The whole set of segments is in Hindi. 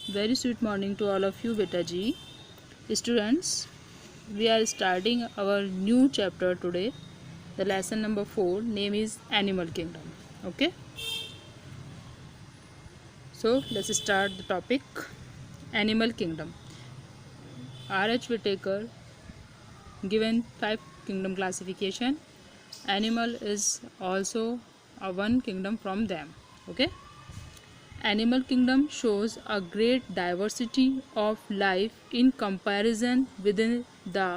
Very sweet morning to all of you, beta ji. Students, we are starting our new chapter today. The lesson number 4 name is Animal Kingdom. Okay, so let's start the topic. Animal Kingdom. R.H. Whitaker given 5 kingdom classification. Animal is also a one kingdom from them. Okay. Animal kingdom shows a great diversity of life in comparison within the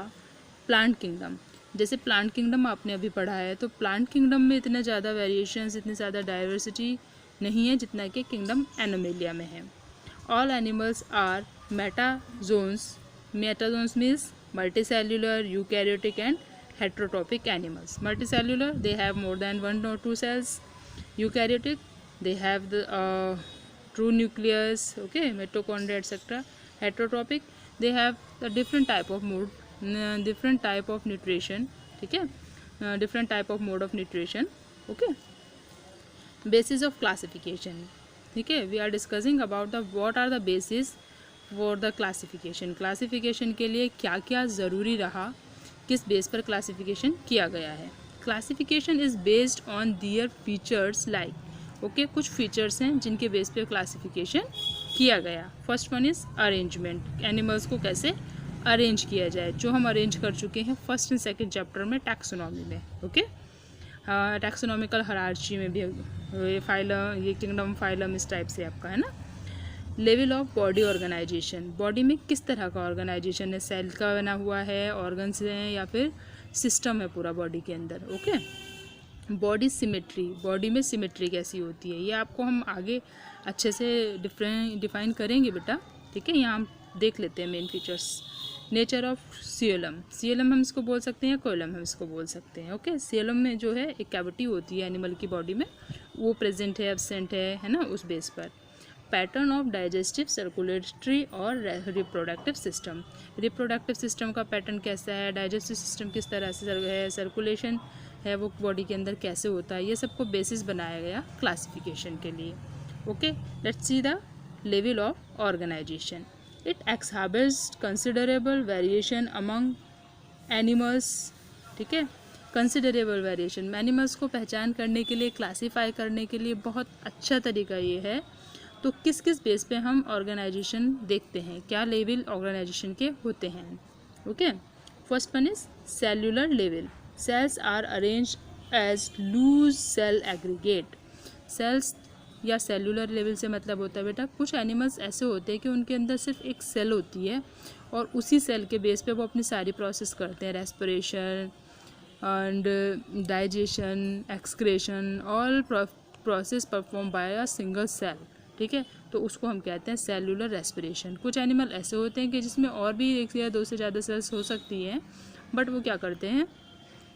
plant kingdom. जैसे प्लांट किंगडम आपने अभी पढ़ा है, तो प्लांट किंगडम में इतने ज़्यादा वेरिएशंस, इतनी ज़्यादा डाइवर्सिटी नहीं है जितना कि किंगडम एनिमेलिया में है. All animals are metazoans. Metazoans means multicellular, eukaryotic and heterotrophic animals. Multicellular, they have more than 1 or 2 cells. Eukaryotic, they have the true nucleus, okay, mitochondria, etc. Heterotrophic, they have the different type of mode, different type of nutrition, ठीक है, different type of mode of nutrition. Okay. Basis of classification, ठीक है, we are discussing about the what are the basis for the classification. Classification के लिए क्या क्या ज़रूरी रहा, किस बेस पर क्लासिफिकेशन किया गया है. Classification is based on their features like, okay, कुछ फीचर्स हैं जिनके बेस पे क्लासिफिकेशन किया गया. First one is arrangement. Animals को कैसे अरेंज किया जाए, जो हम अरेंज कर चुके हैं फर्स्ट एंड सेकंड चैप्टर में टैक्सोनॉमी में. ओके, टैक्सोनॉमिकल हायरार्ची में भी फाइलम, ये किंगडम फाइलम इस टाइप से आपका है ना. Level of body organization. Body में किस तरह का ऑर्गेनाइजेशन है, सेल का बना हुआ है, ऑर्गन्स हैं, या फिर सिस्टम है पूरा बॉडी के अंदर. ओके. Body symmetry. बॉडी में सिमेट्री कैसी होती है, ये आपको हम आगे अच्छे से डिफाइन करेंगे बेटा, ठीक है. यहाँ हम देख लेते हैं main features. Nature of CLM. CLM हम इसको बोल सकते हैं, कोलम हम इसको बोल सकते हैं. ओके. सीएलएम में जो है एक कैविटी होती है एनिमल की बॉडी में, वो प्रेजेंट है, एब्सेंट है ना, उस बेस पर. पैटर्न ऑफ डाइजेस्टिव, सर्कुलेटरी और रिप्रोडक्टिव सिस्टम. रिप्रोडक्टिव सिस्टम का पैटर्न कैसा है, डाइजेस्टिव सिस्टम किस तरह से है, सर्कुलेशन है वो बॉडी के अंदर कैसे होता है, ये सबको बेसिस बनाया गया क्लासिफिकेशन के लिए. Okay, let's see the level of organisation. It exhibits considerable variation among animals, ठीक है. कंसिडरेबल वेरिएशन, एनिमल्स को पहचान करने के लिए, क्लासीफाई करने के लिए बहुत अच्छा तरीका ये है. तो किस किस बेस पे हम ऑर्गेनाइजेशन देखते हैं, क्या लेवल ऑर्गेनाइजेशन के होते हैं. Okay. First one is cellular level. Cells are arrange as loose cell aggregate. Cells या सेल्यूलर लेवल से मतलब होता है बेटा, कुछ एनिमल्स ऐसे होते हैं कि उनके अंदर सिर्फ एक सेल होती है और उसी सेल के बेस पे वो अपनी सारी प्रोसेस करते हैं, respiration and digestion, excretion, all process perform by a single cell, ठीक है. तो उसको हम कहते हैं सेल्यूलर रेस्पिरेशन. कुछ एनिमल ऐसे होते हैं कि जिसमें और भी एक या दो से ज़्यादा सेल्स हो सकती हैं, बट वो क्या करते हैं,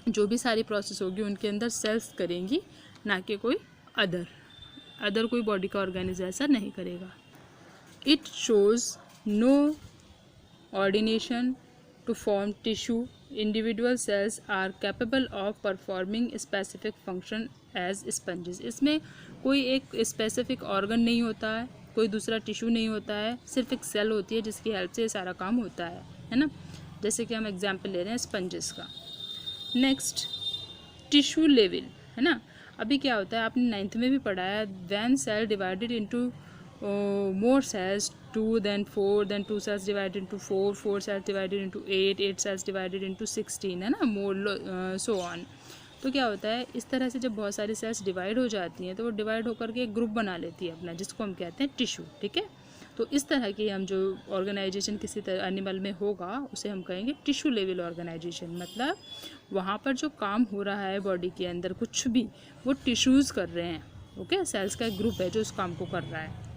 जो भी सारी प्रोसेस होगी उनके अंदर सेल्स करेंगी, ना कि कोई अदर कोई बॉडी का ऑर्गेनिज्म ऐसा नहीं करेगा. It shows no ordination to form tissue. Individual cells are capable of performing specific function as sponges. इसमें कोई एक स्पेसिफिक ऑर्गन नहीं होता है, कोई दूसरा टिश्यू नहीं होता है, सिर्फ एक सेल होती है जिसकी हेल्प से ये सारा काम होता है ना. जैसे कि हम एग्जांपल ले रहे हैं स्पंजेस का. नेक्स्ट, टिश्यू लेवल, है ना. अभी क्या होता है, आपने 9th में भी पढ़ा है, when cell divided into more cells, 2 then 4 then 2 cells divided into 4 cells divided into 8 cells divided into 16, है ना, more so on. तो क्या होता है, इस तरह से जब बहुत सारी सेल्स डिवाइड हो जाती हैं तो वो डिवाइड होकर के एक ग्रुप बना लेती है अपना, जिसको हम कहते हैं टिश्यू, ठीक है. तो इस तरह की हम जो ऑर्गेनाइजेशन किसी तरह एनिमल में होगा उसे हम कहेंगे टिश्यू लेवल ऑर्गेनाइजेशन. मतलब वहाँ पर जो काम हो रहा है बॉडी के अंदर कुछ भी, वो टिश्यूज़ कर रहे हैं. ओके, सेल्स का एक ग्रुप है जो उस काम को कर रहा है.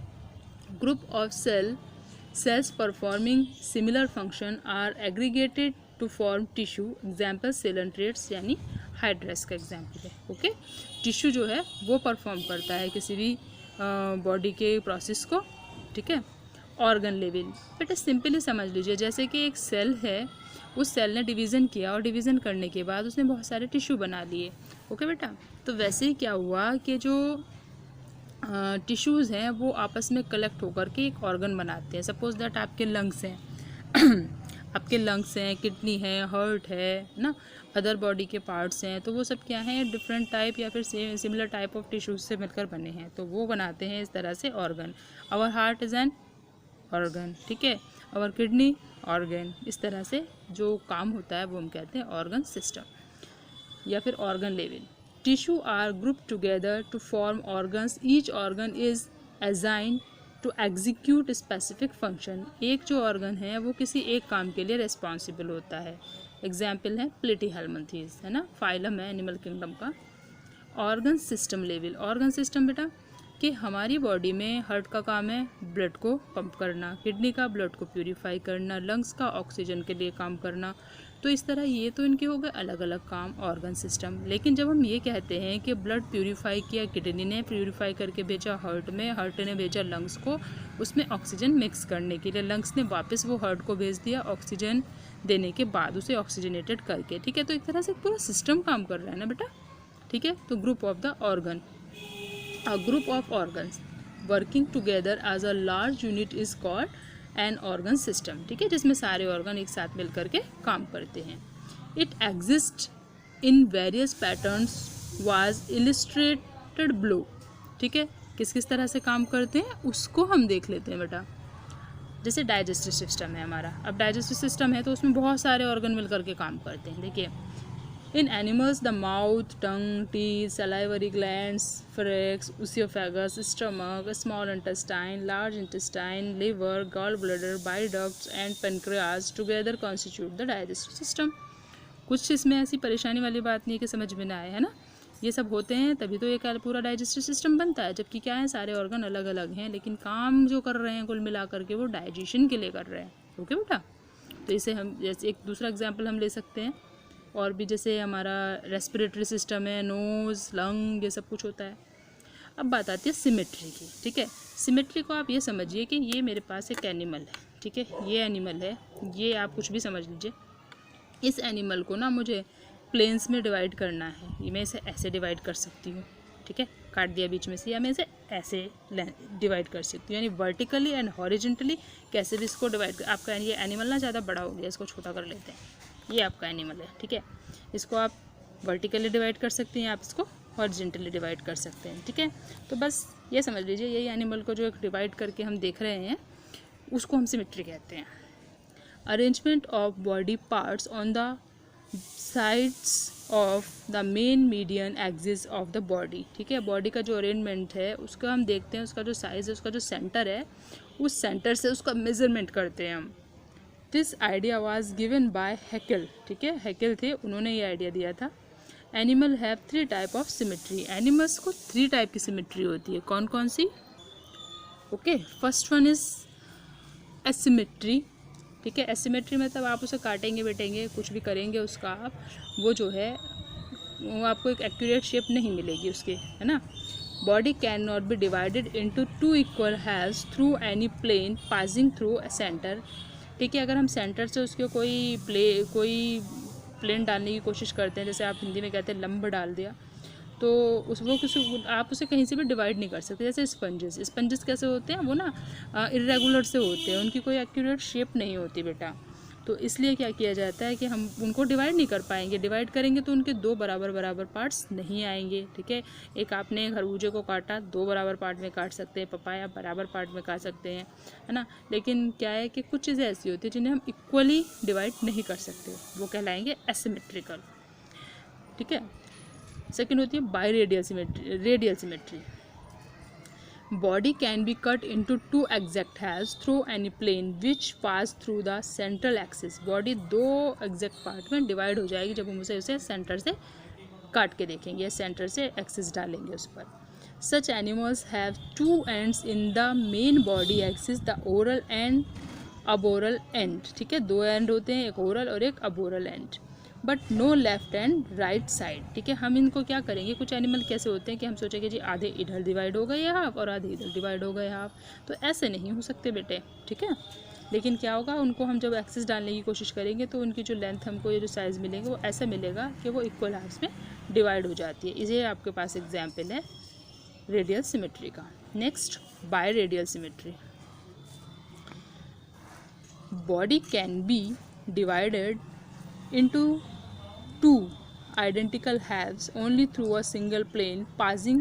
Group of cells performing similar function are aggregated to form tissue. Example coelentrates यानी हाइड्रेस का एग्जाम्पल है. ओके, टिश्यू जो है वो परफॉर्म करता है किसी भी बॉडी के प्रोसेस को, ठीक है. ऑर्गन लेवल बेटा सिंपली समझ लीजिए, जैसे कि एक सेल है, उस सेल ने डिवीज़न किया और डिवीज़न करने के बाद उसने बहुत सारे टिश्यू बना लिए. ओके बेटा, तो वैसे ही क्या हुआ कि जो टिश्यूज़ हैं वो आपस में कलेक्ट होकर के एक ऑर्गन बनाते हैं। सपोज दैट आपके लंग्स हैं आपके लंग्स हैं, किडनी है, हार्ट है ना, अदर बॉडी के पार्ट्स हैं, तो वो सब क्या हैं, डिफरेंट टाइप या फिर सिमिलर टाइप ऑफ टिश्यूज से मिलकर बने हैं, तो वो बनाते हैं इस तरह से organ. Our heart is an organ, ठीक है, आवर किडनी ऑर्गन। इस तरह से जो काम होता है वो हम कहते हैं ऑर्गन सिस्टम या फिर organ level. Tissue are group together to form organs, each organ is assigned to execute specific function. एक जो ऑर्गन है वो किसी एक काम के लिए रिस्पॉन्सिबल होता है। एग्जाम्पल है प्लेटीहेल्मिन्थेस, है ना, फाइलम है एनिमल किंगडम का। Organ system level, organ system बेटा कि हमारी बॉडी में हार्ट का काम है ब्लड को पंप करना, किडनी का ब्लड को प्यूरिफाई करना, लंग्स का ऑक्सीजन के लिए काम करना। तो इस तरह ये तो इनके हो गए अलग अलग काम ऑर्गन सिस्टम। लेकिन जब हम ये कहते हैं कि ब्लड प्यूरिफाई किया, किडनी ने प्यूरिफाई करके भेजा हार्ट में, हार्ट ने भेजा लंग्स को उसमें ऑक्सीजन मिक्स करने के लिए, लंग्स ने वापस वो हार्ट को भेज दिया ऑक्सीजन देने के बाद उसे ऑक्सीजनेटेड करके, ठीक है। तो एक तरह से पूरा सिस्टम काम कर रहा है ना बेटा, ठीक है। तो group of the organ, a group of organs working together as a large unit is called an organ system, ठीक है, जिसमें सारे ऑर्गन एक साथ मिलकर के काम करते हैं। It exists in various patterns was illustrated below, ठीक है। किस किस तरह से काम करते हैं उसको हम देख लेते हैं बेटा। जैसे डाइजेस्टिव सिस्टम है हमारा, अब डाइजेस्टिव सिस्टम है तो उसमें बहुत सारे ऑर्गन मिलकर के काम करते हैं। देखिए, In animals, the mouth, tongue, teeth, salivary glands, pharynx, esophagus, stomach, small intestine, large intestine, liver, gallbladder, bile ducts, and pancreas together constitute the digestive system. कुछ इसमें ऐसी परेशानी वाली बात नहीं है कि समझ में ना आए, है ना। ये सब होते हैं तभी तो ये पूरा डाइजेस्टिव सिस्टम बनता है। जबकि क्या है, सारे ऑर्गन अलग अलग हैं लेकिन काम जो कर रहे हैं कुल मिला करके वो डाइजेशन के लिए कर रहे हैं। ओके बेटा, तो इसे हम जैसे एक दूसरा एग्जाम्पल हम ले सकते हैं और भी, जैसे हमारा रेस्पिरेटरी सिस्टम है, नोज़, लंग, ये सब कुछ होता है। अब बात आती है सिमेट्री की, ठीक है। सिमेट्री को आप ये समझिए कि ये मेरे पास एक एनिमल है, ठीक है, ये एनिमल है, ये आप कुछ भी समझ लीजिए। इस एनिमल को ना मुझे प्लेन्स में डिवाइड करना है, ये मैं इसे ऐसे डिवाइड कर सकती हूँ, ठीक है, काट दिया बीच में से, या मैं इसे ऐसे डिवाइड कर सकती हूँ, यानी वर्टिकली एंड हॉरिजेंटली कैसे भी इसको डिवाइड कर। आपका ये एनिमल ना ज़्यादा बड़ा हो गया, इसको छोटा कर लेते हैं। ये आपका एनिमल है, ठीक है, इसको आप वर्टिकली डिवाइड कर सकते हैं, आप इसको हॉरिजेंटली डिवाइड कर सकते हैं, ठीक है। तो बस ये समझ लीजिए, यही एनिमल को जो एक डिवाइड करके हम देख रहे हैं उसको हम सिमेट्री कहते हैं। Arrangement of body parts on the sides of the mean median axis of the body, ठीक है। बॉडी का जो अरेंजमेंट है उसका हम देखते हैं, उसका जो साइज़ है, उसका जो सेंटर है, उस सेंटर से उसका मेजरमेंट करते हैं हम। This idea was given by Haeckel, ठीक है, हैकेल थे, उन्होंने ये आइडिया दिया था। Animal have 3 type of symmetry, animals को 3 टाइप की सिमेट्री होती है। कौन कौन सी? Okay, first one is asymmetry, ठीक है। एसिमेट्री मतलब आप उसे काटेंगे बेटेंगे कुछ भी करेंगे उसका आप, वो जो है वो आपको एक एक्यूरेट शेप नहीं मिलेगी उसकी, है ना। Body can not be divided into 2 equal halves through any plane passing through a center, ठीक है। अगर हम सेंटर से उसके कोई प्लेन डालने की कोशिश करते हैं, जैसे आप हिंदी में कहते हैं लंब डाल दिया, तो आप उसे कहीं से भी डिवाइड नहीं कर सकते। जैसे स्पंजेस कैसे होते हैं, वो ना इरेगुलर से होते हैं, उनकी कोई एक्यूरेट शेप नहीं होती बेटा। तो इसलिए क्या किया जाता है कि हम उनको डिवाइड नहीं कर पाएंगे, डिवाइड करेंगे तो उनके 2 बराबर पार्ट्स नहीं आएंगे, ठीक है। एक आपने खरबूजे को काटा, 2 बराबर पार्ट में काट सकते हैं, पपाया बराबर पार्ट में काट सकते हैं, है ना। लेकिन क्या है कि कुछ चीज़ें ऐसी होती हैं जिन्हें हम इक्वली डिवाइड नहीं कर सकते, वो कहलाएंगे एसिमेट्रिकल, ठीक है। सेकेंड होती है by radial symmetry. Body can be cut into 2 exact halves through any plane which pass through the central axis. Body 2 exact part में डिवाइड हो जाएगी जब हम उसे सेंटर से काट के देखेंगे, सेंटर से एक्सिस डालेंगे उस पर। Such animals have 2 ends in the main body axis, the oral and aboral end, ठीक है, 2 एंड होते हैं, एक ओरल और एक aboral end, but no left and right side, ठीक है। हम इनको क्या करेंगे, कुछ एनिमल कैसे होते हैं कि हम सोचेंगे जी आधे इधर डिवाइड हो गए हाफ और आधे इधर डिवाइड हो गए हाफ, तो ऐसे नहीं हो सकते बेटे, ठीक है। लेकिन क्या होगा, उनको हम जब एक्सिस डालने की कोशिश करेंगे तो उनकी जो लेंथ हमको ये जो साइज़ मिलेंगे वो ऐसा मिलेगा कि वो इक्वल हाफ्स में डिवाइड हो जाती है। इसे आपके पास एग्जाम्पल है रेडियल सिमेट्री का। Next, biradial symmetry. Body can be divided into two identical halves only through a single plane passing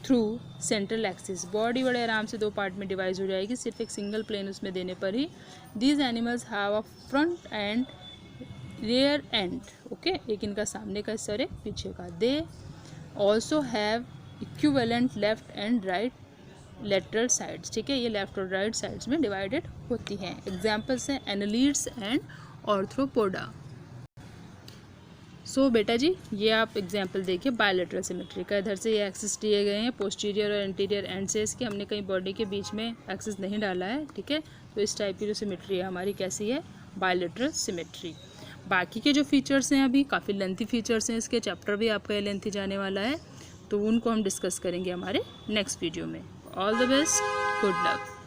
through central axis. Body बड़े आराम से दो पार्ट में डिवाइड हो जाएगी सिर्फ एक सिंगल प्लेन उसमें देने पर ही. These animals have a front and rear end. Okay, एक इनका सामने का हिस्सा और एक पीछे का. They also have equivalent left and right lateral sides. ठीक है, ये लेफ्ट और राइट साइड्स में डिवाइडेड होती हैं. एग्जाम्पल्स हैं एनालीड्स एंड ऑर्थ्रोपोडा. सो बेटा जी, ये आप एग्जाम्पल देखिए बायलेटरल सिमेट्री का. इधर से ये एक्सिस दिए गए हैं पोस्टीरियर और एंटीरियर एंड से इसके. हमने कहीं बॉडी के बीच में एक्सिस नहीं डाला है. ठीक है, तो इस टाइप की जो सिमेट्री है हमारी कैसी है, बायलेटरल सिमेट्री. बाकी के जो फीचर्स हैं अभी काफ़ी लेंथी फीचर्स हैं, इसके चैप्टर भी आपका ये लेंथी जाने वाला है, तो उनको हम डिस्कस करेंगे हमारे नेक्स्ट वीडियो में. All the best. Good luck.